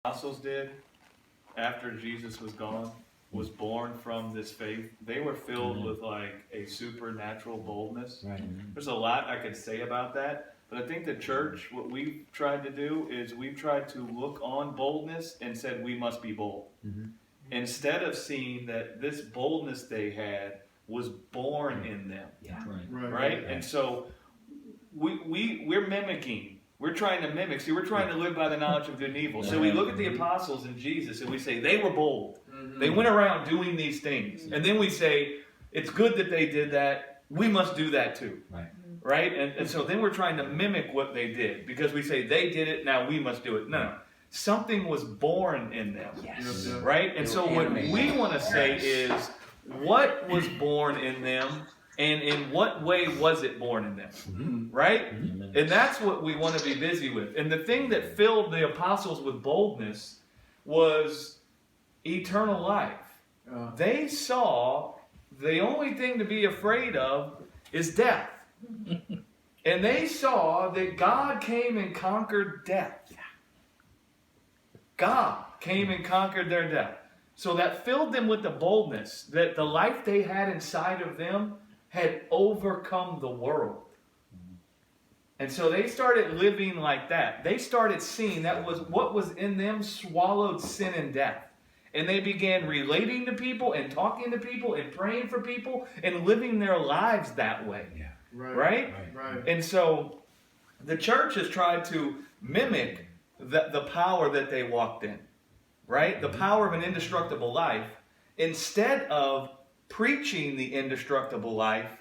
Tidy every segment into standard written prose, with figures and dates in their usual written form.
apostles did after Jesus was gone, was born from this faith. They were filled with like a supernatural boldness. Right. There's a lot I could say about that, but I think the church, what we've tried to do is we've tried to look on boldness and said we must be bold. Mm-hmm. Instead of seeing that this boldness they had was born in them. Yeah. Right? And so we're mimicking. We're trying to mimic. See, we're trying to live by the knowledge of good and evil. So we look at the apostles and Jesus and we say they were bold. They went around doing these things. And then we say, it's good that they did that. We must do that too. Right? And so then we're trying to mimic what they did. Because we say they did it, now we must do it. No. Something was born in them. Yes. Right? And so what we want to say is, what was born in them? And in what way was it born in them? Right? And that's what we want to be busy with. And the thing that filled the apostles with boldness was eternal life. They saw the only thing to be afraid of is death. And they saw that God came and conquered death. God came and conquered their death. So that filled them with the boldness that the life they had inside of them had overcome the world. And so they started living like that. They started seeing that was what was in them swallowed sin and death. And they began relating to people and talking to people and praying for people and living their lives that way. Yeah. Right? And so the church has tried to mimic the power that they walked in. Right? The power of an indestructible life, instead of preaching the indestructible life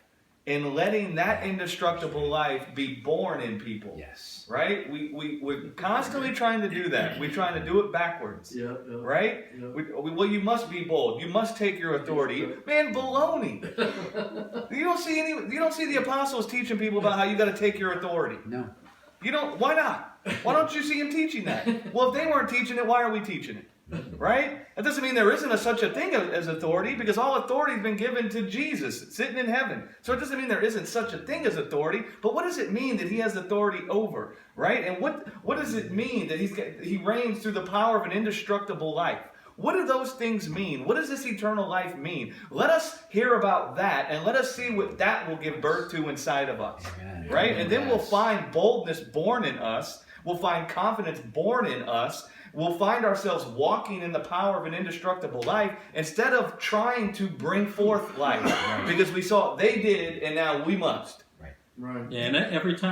and letting that indestructible life be born in people. Yes. Right? We're constantly trying to do that. We're trying to do it backwards. Right? Well, you must be bold. You must take your authority. Man, baloney. You don't see the apostles teaching people about how you got to take your authority. No. You don't. Why not? Why don't you see them teaching that? Well, if they weren't teaching it, why are we teaching it? Right? That doesn't mean there isn't such a thing as authority, because all authority has been given to Jesus sitting in heaven. So it doesn't mean there isn't such a thing as authority, but what does it mean that he has authority over? Right? And what does it mean that he reigns through the power of an indestructible life? What do those things mean? What does this eternal life mean? Let us hear about that, and let us see what that will give birth to inside of us. Amen. Right? And then we'll find boldness born in us. We'll find confidence born in us. We'll find ourselves walking in the power of an indestructible life instead of trying to bring forth life. Because we saw they did, and now we must. Right. Yeah, and every time